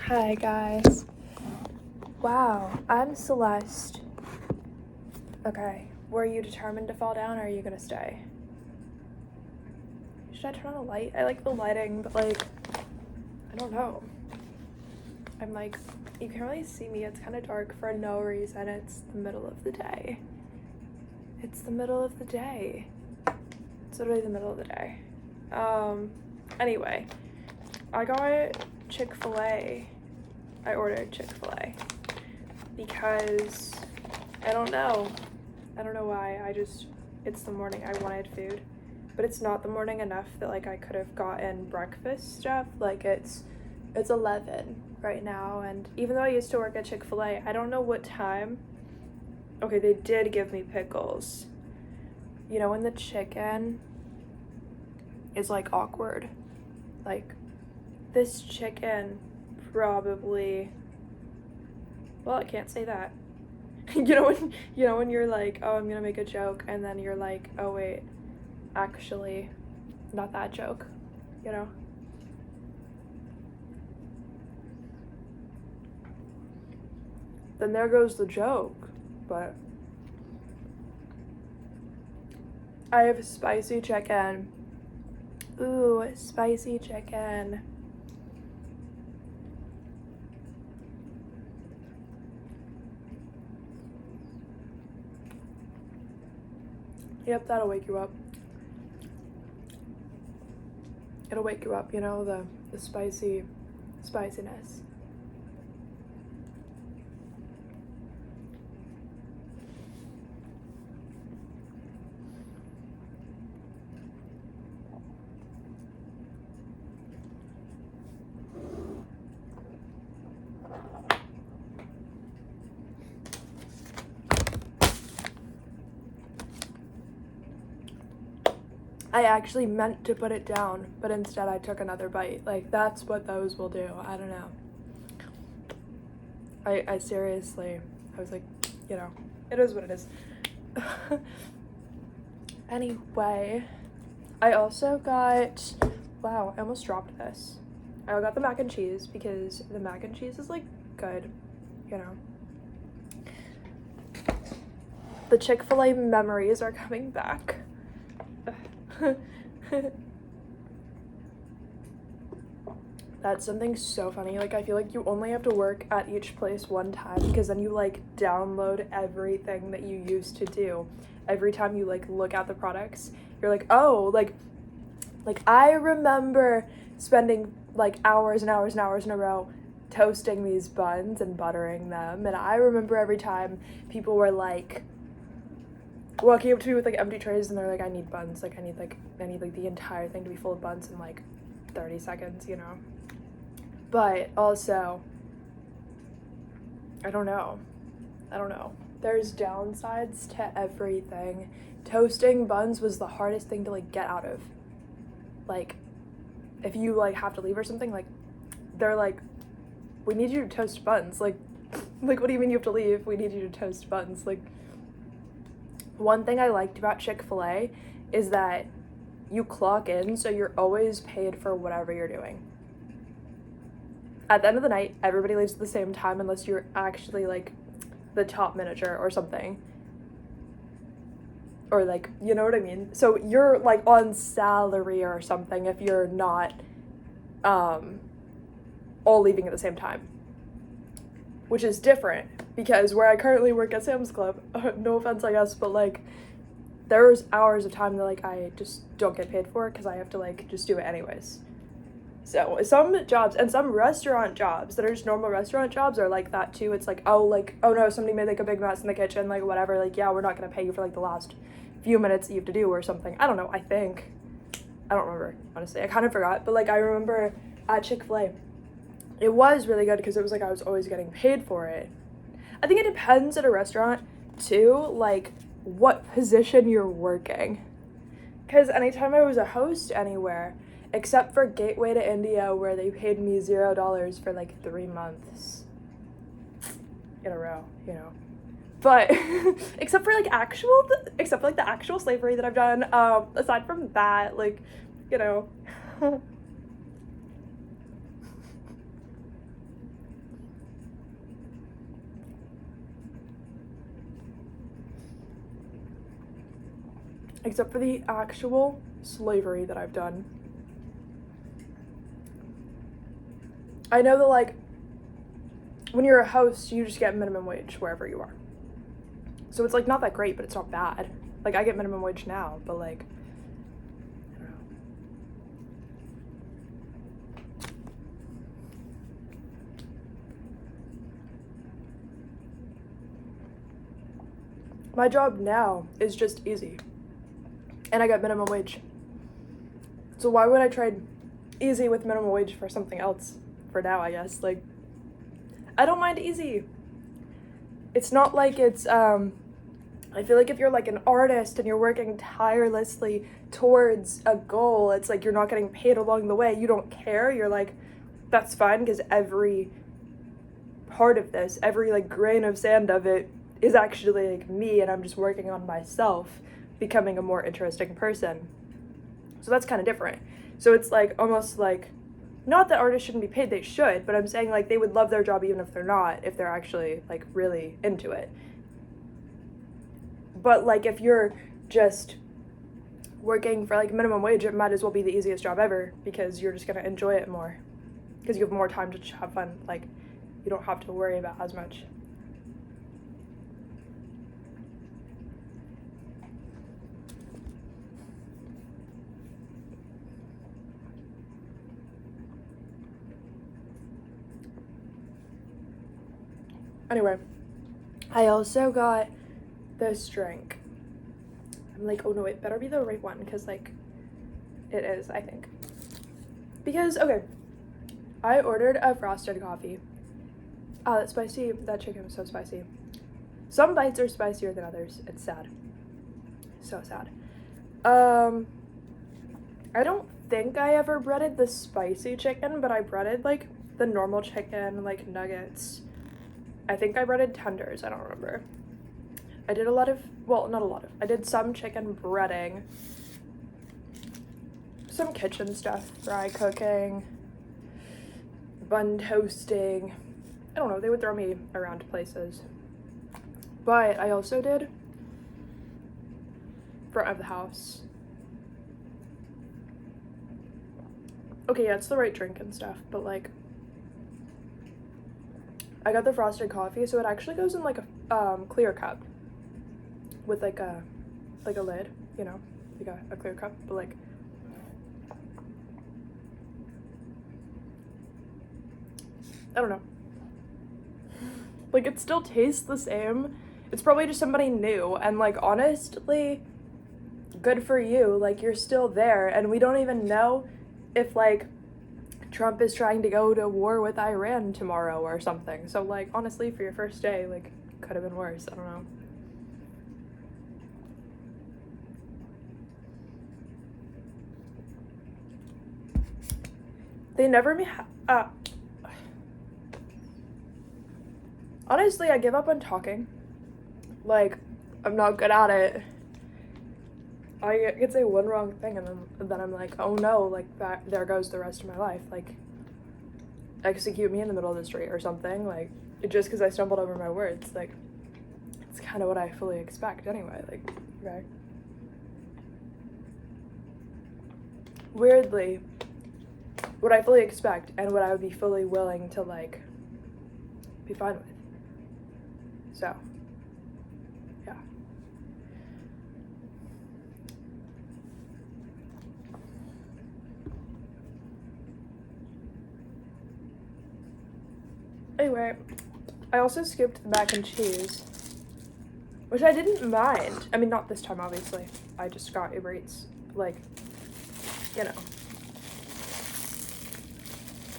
Hi guys. Wow, I'm Celeste. Okay, were you determined to fall down or are you gonna stay? Should I turn on a light? I like the lighting, but like, I don't know. I'm like, you can't really see me. It's kind of dark for no reason. It's the middle of the day. It's the middle of the day. It's literally the middle of the day. Anyway, I got Chick-fil-A. I ordered Chick-fil-A because I don't know why. It's the morning. I wanted food, but it's not the morning enough that like I could have gotten breakfast stuff. Like it's 11 right now, and even though I used to work at Chick-fil-A, I don't know what time. Okay, they did give me pickles. You know when the chicken is like awkward, like this chicken probably, well, I can't say that. you know when you're like, oh, I'm gonna make a joke, and then you're like, oh wait, actually not that joke, you know? Then there goes the joke. But I have spicy chicken. Ooh, spicy chicken. Yep, that'll wake you up. It'll wake you up, you know, the spiciness. I actually meant to put it down, but instead I took another bite. Like, that's what those will do. I don't know. I seriously, I was like, you know, it is what it is. Anyway, I also got, wow, I almost dropped this. I got the mac and cheese because the mac and cheese is like good, you know. The Chick-fil-A memories are coming back. That's something so funny. Like, I feel like you only have to work at each place one time because then you like download everything that you used to do. Every time you like look at the products, you're like, oh, like I remember spending like hours and hours and hours in a row toasting these buns and buttering them, and I remember every time people were like walking up to me with like empty trays and they're like, I need buns, like I need like the entire thing to be full of buns in like 30 seconds, you know. But also, I don't know, there's downsides to everything. Toasting buns was the hardest thing to like get out of. Like, if you like have to leave or something, like they're like, we need you to toast buns. Like what do you mean you have to leave? We need you to toast buns. Like, one thing I liked about Chick-fil-A is that you clock in, so you're always paid for whatever you're doing. At the end of the night, everybody leaves at the same time unless you're actually like the top manager or something. Or like, you know what I mean? So you're like on salary or something if you're not all leaving at the same time. Which is different because where I currently work at Sam's Club, no offense I guess, but like there's hours of time that like I just don't get paid for because I have to like just do it anyways. So some jobs and some restaurant jobs that are just normal restaurant jobs are like that too. It's like, oh no, somebody made like a big mess in the kitchen, like whatever, like yeah, we're not gonna pay you for like the last few minutes that you have to do or something. I don't know, I don't remember, honestly. I kind of forgot, but like I remember at Chick-fil-A, it was really good because it was like I was always getting paid for it. I think it depends at a restaurant too, like what position you're working. Because anytime I was a host anywhere, except for Gateway to India where they paid me $0 for like 3 months in a row, you know. But except for the actual slavery that I've done, aside from that, like, you know, except for the actual slavery that I've done. I know that, like, when you're a host, you just get minimum wage wherever you are. So it's, like, not that great, but it's not bad. Like, I get minimum wage now, but, like, I don't know. My job now is just easy. And I get minimum wage. So why would I trade easy with minimum wage for something else for now, I guess? Like, I don't mind easy. It's not like it's, I feel like if you're like an artist and you're working tirelessly towards a goal, it's like you're not getting paid along the way. You don't care. You're like, that's fine, because every part of this, every like grain of sand of it is actually like me, and I'm just working on myself becoming a more interesting person. So that's kind of different. So it's like almost like, not that artists shouldn't be paid, they should, but I'm saying like they would love their job even if they're not, if they're actually like really into it. But like if you're just working for like minimum wage, it might as well be the easiest job ever, because you're just gonna enjoy it more, because you have more time to have fun. Like, you don't have to worry about as much. Anyway, I also got this drink. I'm like, oh no, it better be the right one, because like, it is, I think. Because, okay, I ordered a frosted coffee. Oh, that's spicy. That chicken was so spicy. Some bites are spicier than others. It's sad. So sad. I don't think I ever breaded the spicy chicken, but I breaded like the normal chicken, like nuggets. I think I breaded tenders, I don't remember. I did a lot of, well, not a lot of, I did some chicken breading, some kitchen stuff, fry cooking, bun toasting. I don't know, they would throw me around places. But I also did front of the house. Okay, yeah, it's the right drink and stuff, but like, I got the frosted coffee, so it actually goes in like a clear cup with like a lid, you know, like a clear cup, but like, I don't know. Like, it still tastes the same. It's probably just somebody new, and like, honestly, good for you. Like, you're still there, and we don't even know if like Trump is trying to go to war with Iran tomorrow or something. So like, honestly, for your first day, like, could have been worse. I don't know. They never honestly, I give up on talking. Like, I'm not good at it. I could say one wrong thing, and then I'm like, oh no, like, that, there goes the rest of my life. Like, execute me in the middle of the street or something. Like, just because I stumbled over my words. Like, it's kind of what I fully expect anyway. Like, okay. Weirdly, what I fully expect and what I would be fully willing to, like, be fine with. So, yeah. Anyway, I also skipped the mac and cheese, which I didn't mind. I mean, not this time, obviously. I just got Uber Eats. Like, you know.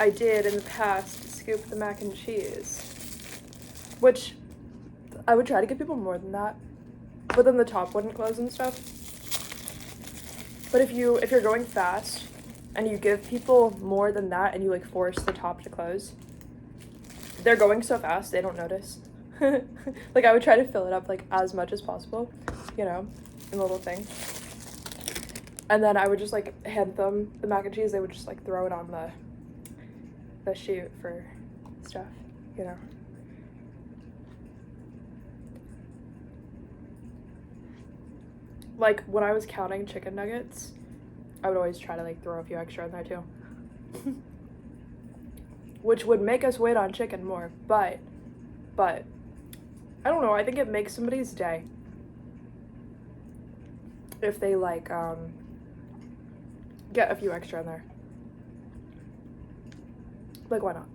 I did in the past scoop the mac and cheese, which I would try to give people more than that, but then the top wouldn't close and stuff. But if you're going fast and you give people more than that and you like force the top to close, they're going so fast they don't notice. Like, I would try to fill it up like as much as possible, you know, in a little thing. And then I would just like hand them the mac and cheese. They would just like throw it on the chute for stuff, you know. like when I was counting chicken nuggets, I would always try to like throw a few extra in there too. Which would make us wait on chicken more, but I don't know, I think it makes somebody's day if they like get a few extra in there. Like, why not?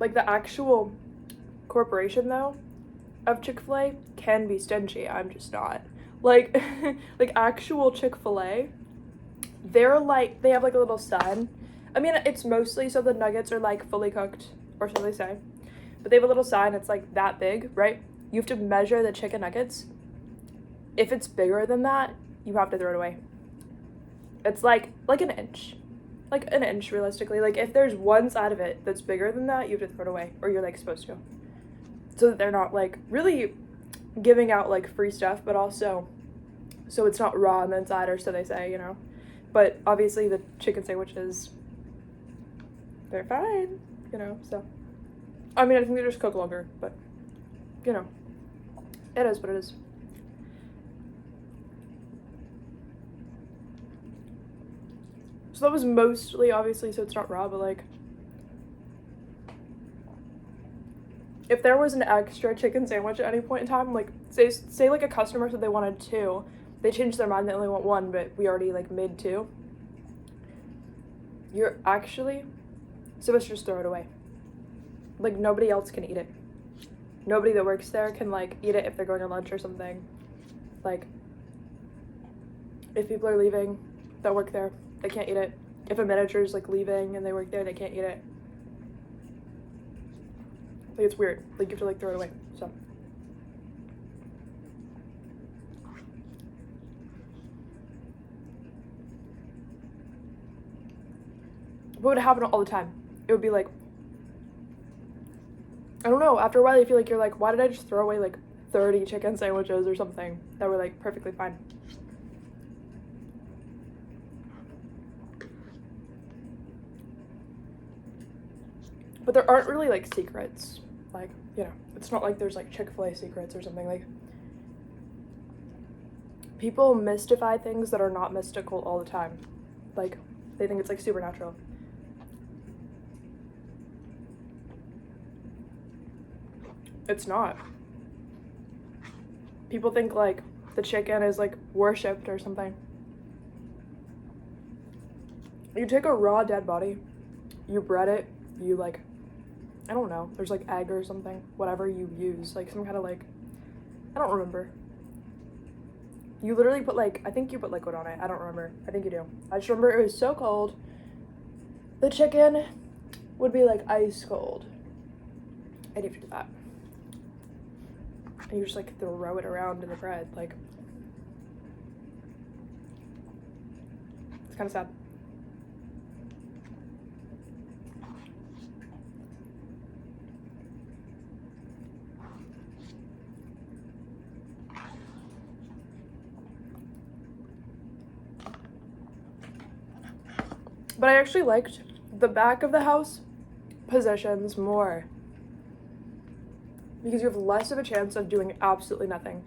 Like, the actual corporation, though, of Chick-fil-A can be stingy. I'm just not. Like, like, actual Chick-fil-A, they're, like, they have, like, a little sign. I mean, it's mostly so the nuggets are, like, fully cooked, or so they say. But they have a little sign that's, like, that big, right? You have to measure the chicken nuggets. If it's bigger than that, you have to throw it away. It's, like an inch. Like, an inch, realistically. Like, if there's one side of it that's bigger than that, you have to throw it away. Or you're, like, supposed to. So that they're not, like, really giving out, like, free stuff, but also so it's not raw on the inside, or so they say, you know? But obviously the chicken sandwiches, they're fine, you know, so. I mean, I think they just cook longer, but, you know, it is what it is. So that was mostly, obviously, so it's not raw, but, like, if there was an extra chicken sandwich at any point in time, like, say like, a customer said they wanted 2, they changed their mind, they only want 1, but we already, like, made 2, you're actually supposed to just throw it away. Like, nobody else can eat it. Nobody that works there can, like, eat it if they're going on lunch or something. Like, if people are leaving that work there, they can't eat it. If a manager's, like, leaving and they work there, they can't eat it. Like, it's weird. Like, you have to, like, throw it away, so. What would happen all the time? It would be, like, I don't know, after a while you feel like you're like, why did I just throw away, like, 30 chicken sandwiches or something that were, like, perfectly fine? But there aren't really, like, secrets. Like, you know, it's not like there's, like, Chick-fil-A secrets or something. Like, people mystify things that are not mystical all the time. Like, they think it's, like, supernatural. It's not. People think, like, the chicken is, like, worshipped or something. You take a raw dead body, you bread it, you, like, I don't know, there's, like, egg or something, whatever you use, like, some kind of, like, I don't remember. You literally put, like, I think you put liquid on it, I don't remember, I think you do. I just remember it was so cold, the chicken would be, like, ice cold, and you have to do that. And you just, like, throw it around in the bread, like, it's kind of sad. But I actually liked the back of the house positions more because you have less of a chance of doing absolutely nothing.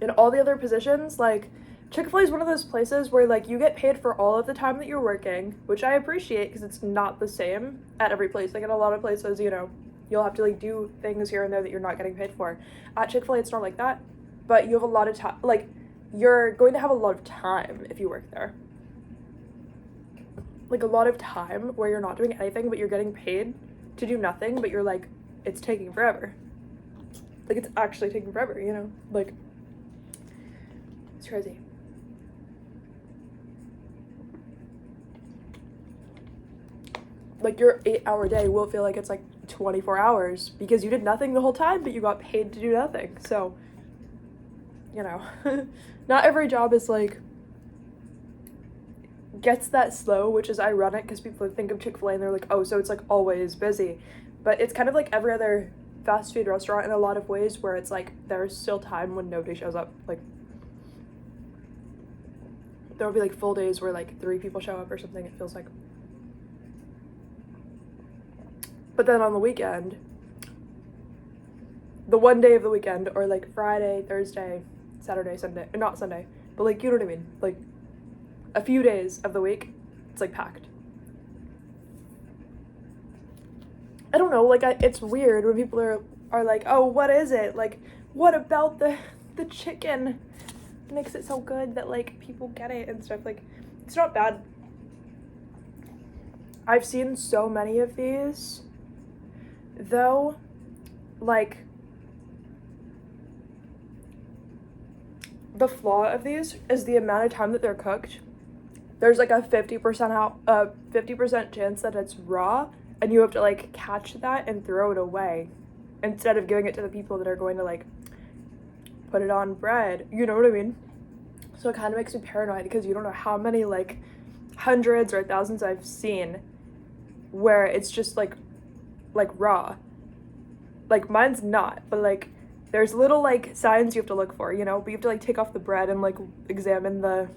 In all the other positions, like, Chick-fil-A is one of those places where, like, you get paid for all of the time that you're working, which I appreciate because it's not the same at every place. Like, in a lot of places, you know, you'll have to, like, do things here and there that you're not getting paid for. At Chick-fil-A, it's not like that, but you have a lot of time, like, you're going to have a lot of time if you work there. Like, a lot of time where you're not doing anything, but you're getting paid to do nothing, but you're like, it's taking forever. Like, it's actually taking forever, you know? Like, it's crazy. Like, your 8-hour day will feel like it's, like, 24 hours because you did nothing the whole time, but you got paid to do nothing. So, you know, not every job is, like, gets that slow, which is ironic because people think of Chick-fil-A and they're like, oh, so it's, like, always busy. But it's kind of like every other fast food restaurant in a lot of ways where it's, like, there's still time when nobody shows up. Like, there will be, like, full days where, like, 3 people show up or something, it feels like. But then on the weekend, the one day of the weekend, or like Friday, Thursday, Saturday, Sunday, not Sunday, but like, you know what I mean? Like a few days of the week, it's like packed. I don't know, like it's weird when people are like, oh, what is it? Like, what about the chicken makes it so good that like people get it and stuff? Like, it's not bad. I've seen so many of these, though, like, the flaw of these is the amount of time that they're cooked. There's like a 50% chance that it's raw, and you have to like catch that and throw it away instead of giving it to the people that are going to like put it on bread. You know what I mean? So it kind of makes me paranoid because you don't know how many like hundreds or thousands I've seen where it's just like raw. Like mine's not, but like there's little like signs you have to look for, you know, but you have to like take off the bread and like examine the,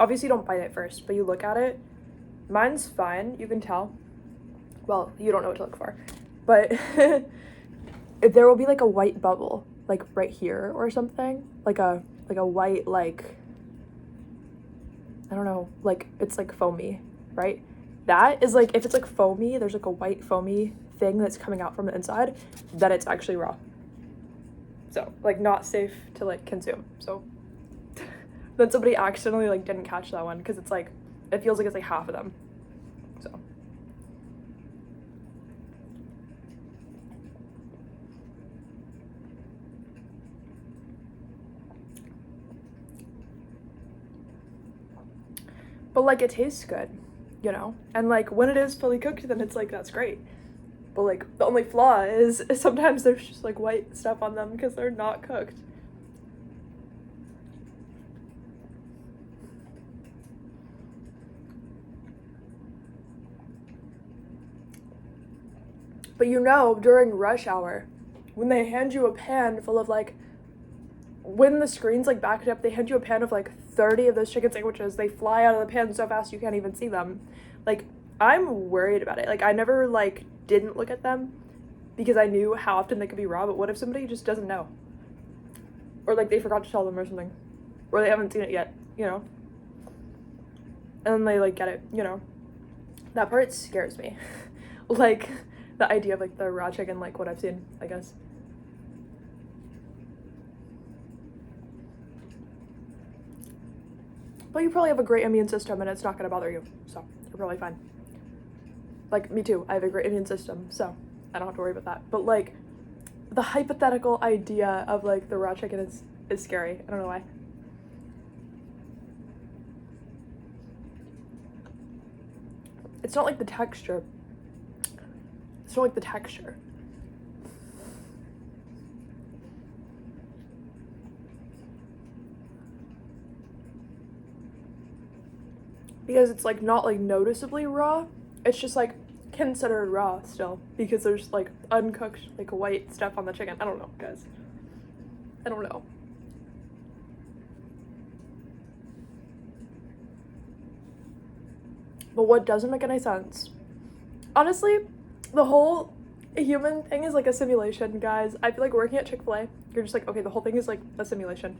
obviously you don't bite it first, but you look at it. Mine's fine, you can tell. Well, you don't know what to look for, but there will be like a white bubble like right here or something, like a white, like, I don't know, like it's like foamy, right? That is like, if it's like foamy, there's like a white foamy thing that's coming out from the inside, then it's actually raw. So like not safe to like consume. So then somebody accidentally like didn't catch that one because it's like, it feels like it's like half of them. So but like it tastes good, you know, and like when it is fully cooked, then it's like, that's great. But like the only flaw is sometimes there's just like white stuff on them because they're not cooked. But you know, during rush hour, when they hand you a pan full of like, when the screen's like backed up, they hand you a pan of like 30 of those chicken sandwiches. They fly out of the pan so fast you can't even see them. Like, I'm worried about it. Like, I never like didn't look at them because I knew how often they could be raw, but what if somebody just doesn't know? Or like they forgot to tell them or something. Or they haven't seen it yet, you know? And then they like get it, you know? That part scares me. Like, the idea of like the raw chicken, like what I've seen, I guess. But you probably have a great immune system and it's not gonna bother you, so you're probably fine. Like, me too, I have a great immune system, so I don't have to worry about that. But like, the hypothetical idea of like the raw chicken is scary. I don't know why. It's not like the texture. It's not like the texture. Because it's like not like noticeably raw. It's just like considered raw still because there's like uncooked like white stuff on the chicken. I don't know, guys. I don't know. But what doesn't make any sense, honestly, the whole human thing is like a simulation, guys. I feel like working at Chick-fil-A, you're just like, okay, the whole thing is like a simulation.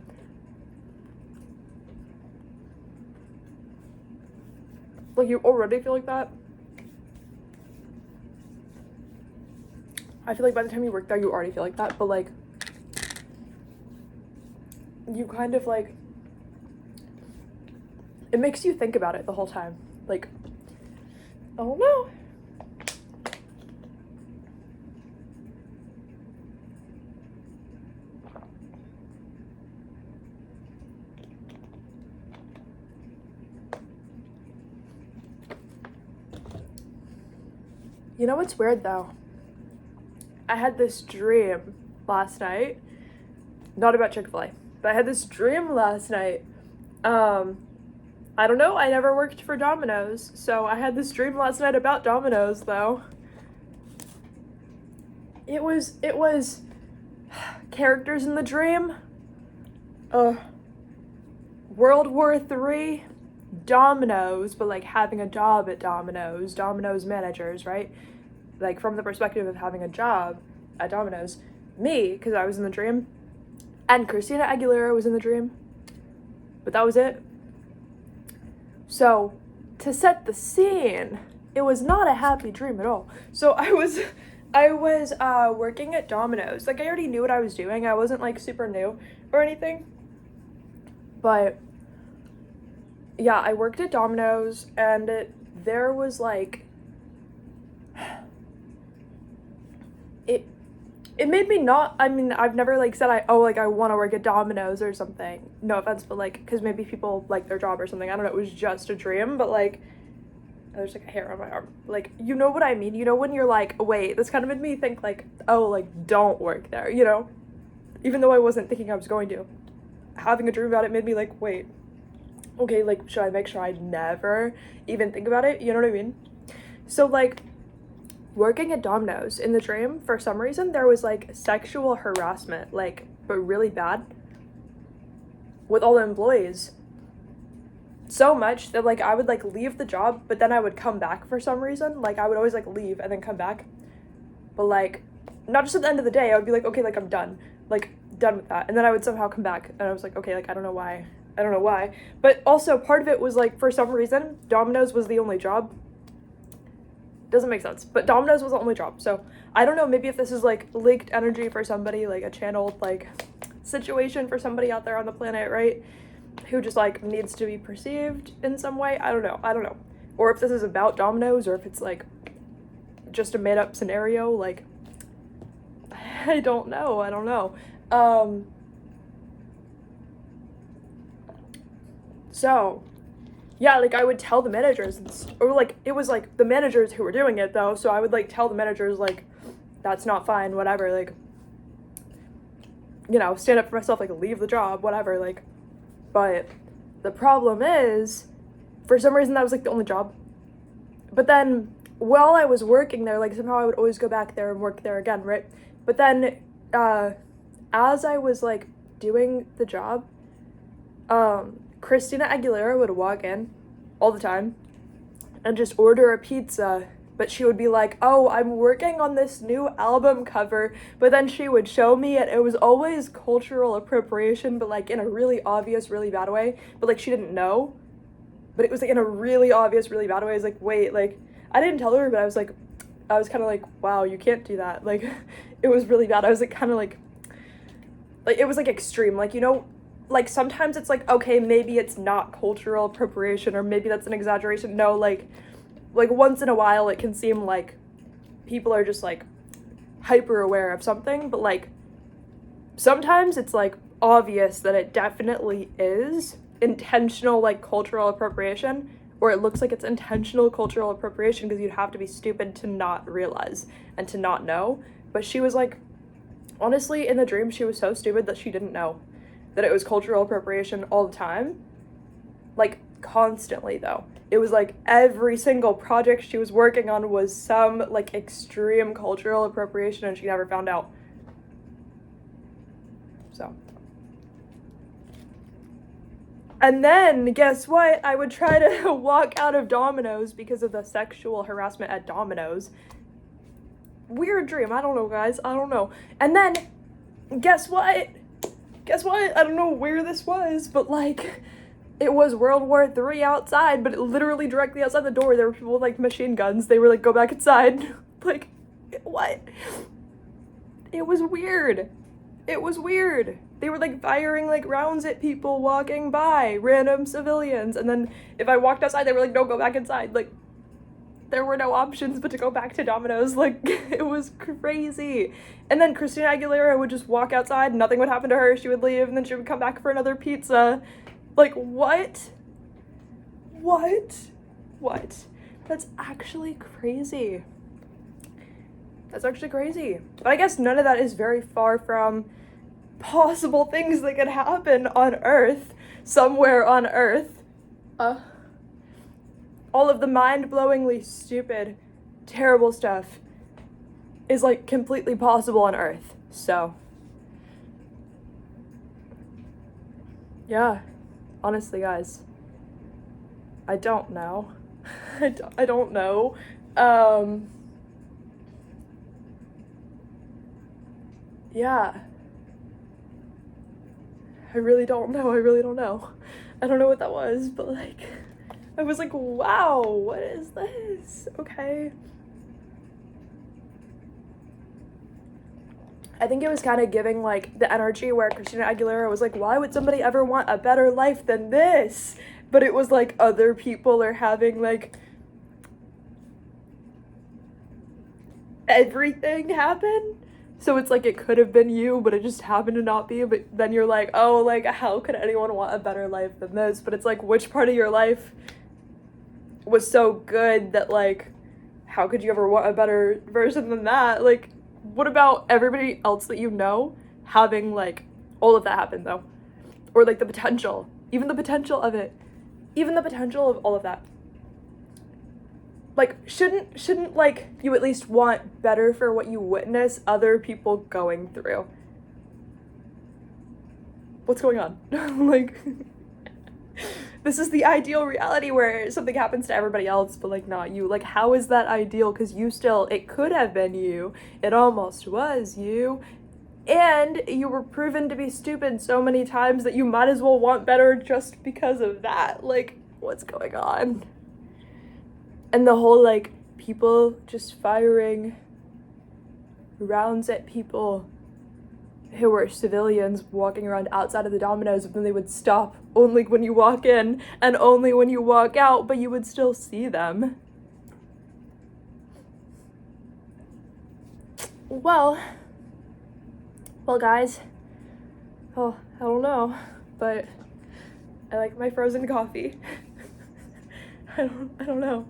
Like, you already feel like that. I feel like by the time you work there, you already feel like that, but like, you kind of like, it makes you think about it the whole time. Like, oh no. You know what's weird though? I had this dream last night, not about Chick-fil-A, but I had this dream last night. I don't know, I never worked for Domino's, so I had this dream last night about Domino's though. It was characters in the dream. World War III, Domino's, but like having a job at Domino's managers, right? like from the perspective of having a job at Domino's, me, because I was in the dream, and Christina Aguilera was in the dream, but that was it. So to set the scene, it was not a happy dream at all. So I was working at Domino's. Like, I already knew what I was doing. I wasn't like super new or anything, but yeah, I worked at Domino's, and there was like, it made me not, I mean, I've never like said I want to work at Domino's or something. No offense, but like, because maybe people like their job or something. I don't know, it was just a dream, but like, there's like a hair on my arm. Like, you know what I mean? You know when you're like, wait, this kind of made me think like, oh, like, don't work there, you know? Even though I wasn't thinking I was going to. Having a dream about it made me like, wait, okay, like, should I make sure I never even think about it? You know what I mean? So like, working at Domino's in the dream, for some reason, there was like sexual harassment, like, but really bad, with all the employees. So much that like I would like leave the job, but then I would come back for some reason. Like, I would always like leave and then come back, but like not just at the end of the day. I would be like, okay, like I'm done, like done with that, and then I would somehow come back, and I was like, okay, like I don't know why, but also part of it was like, for some reason, Domino's was the only job. Doesn't make sense, but Domino's was the only job. So I don't know, maybe if this is like leaked energy for somebody, like a channeled like situation for somebody out there on the planet, right, who just like needs to be perceived in some way. I don't know, or if this is about Domino's, or if it's like just a made up scenario. Like, I don't know. So yeah, like I would tell the managers, or like it was like the managers who were doing it though, so I would like tell the managers like, that's not fine, whatever, like, you know, stand up for myself, like leave the job, whatever, like. But the problem is, for some reason that was like the only job. But then while I was working there, like somehow I would always go back there and work there again, right? But then as I was like doing the job, Christina Aguilera would walk in all the time and just order a pizza, but she would be like, oh, I'm working on this new album cover, but then she would show me it. It was always cultural appropriation, but like in a really obvious, really bad way, but like she didn't know, but it was like in a really obvious, really bad way. I was like, wait, like, I didn't tell her, but I was kind of like, wow, you can't do that. Like, it was really bad. I was like, kind of like, it was like extreme, like, you know, like sometimes it's like, okay, maybe it's not cultural appropriation, or maybe that's an exaggeration. No, like once in a while it can seem like people are just like hyper aware of something, but like sometimes it's like obvious that it definitely is intentional like cultural appropriation, or it looks like it's intentional cultural appropriation, because you'd have to be stupid to not realize and to not know. But she was like, honestly, in the dream, she was so stupid that she didn't know that it was cultural appropriation all the time, like constantly though. It was like every single project she was working on was some like extreme cultural appropriation, and she never found out. So. And then guess what? I would try to walk out of Domino's because of the sexual harassment at Domino's. Weird dream. I don't know, guys. I don't know. And then guess what? I don't know where this was, but like, it was World War III outside, but literally directly outside the door, there were people with like machine guns. They were like, go back inside. Like, what? It was weird. They were like firing like rounds at people walking by, random civilians. And then if I walked outside, they were like, no, go back inside. Like, there were no options but to go back to Domino's. Like, it was crazy. And then Christina Aguilera would just walk outside, nothing would happen to her, she would leave, and then she would come back for another pizza. Like, what? That's actually crazy. But I guess none of that is very far from possible things that could happen on Earth, somewhere on Earth. All of the mind-blowingly stupid, terrible stuff is like completely possible on Earth. So, yeah, honestly, guys, I don't know. I don't know. yeah. I really don't know. I really don't know. I don't know what that was, but like, I was like, wow, what is this? Okay. I think it was kind of giving like the energy where Christina Aguilera was like, why would somebody ever want a better life than this? But it was like other people are having like everything happen. So it's like it could have been you, but it just happened to not be. But then you're like, oh, like how could anyone want a better life than this? But it's like, which part of your life was so good that like, how could you ever want a better version than that? Like, what about everybody else that you know having like all of that happen though? Or like the potential, even the potential of it, even the potential of all of that. Like, shouldn't like you at least want better for what you witness other people going through? What's going on? Like, this is the ideal reality where something happens to everybody else, but like not you. Like, how is that ideal? Because you still, it could have been you. It almost was you. And you were proven to be stupid so many times that you might as well want better just because of that. Like, what's going on? And the whole, like, people just firing rounds at people who were civilians walking around outside of the Dominos, but then they would stop only when you walk in and only when you walk out, but you would still see them. Well, guys, oh, I don't know, but I like my frozen coffee. I don't know.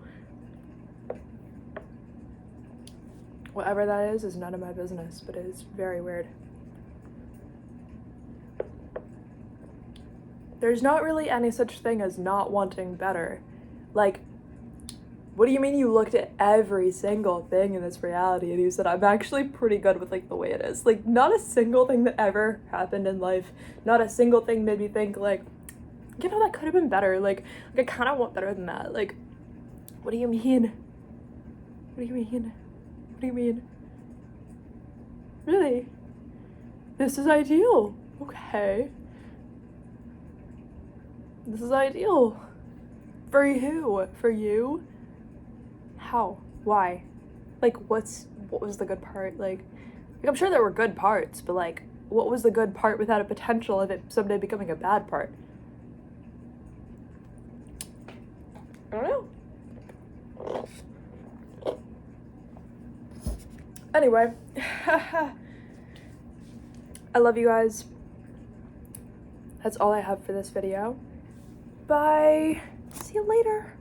Whatever that is none of my business, but it's very weird. There's not really any such thing as not wanting better. Like, what do you mean you looked at every single thing in this reality and you said, I'm actually pretty good with like the way it is? Like, not a single thing that ever happened in life, not a single thing made me think like, you know, that could have been better. Like I kind of want better than that. Like, what do you mean? What do you mean? What do you mean? Really? This is ideal. Okay. This is ideal. For who? For you? How? Why? Like, what was the good part? Like I'm sure there were good parts, but like, what was the good part without a potential of it someday becoming a bad part? I don't know. Anyway, I love you guys. That's all I have for this video. Bye. See you later.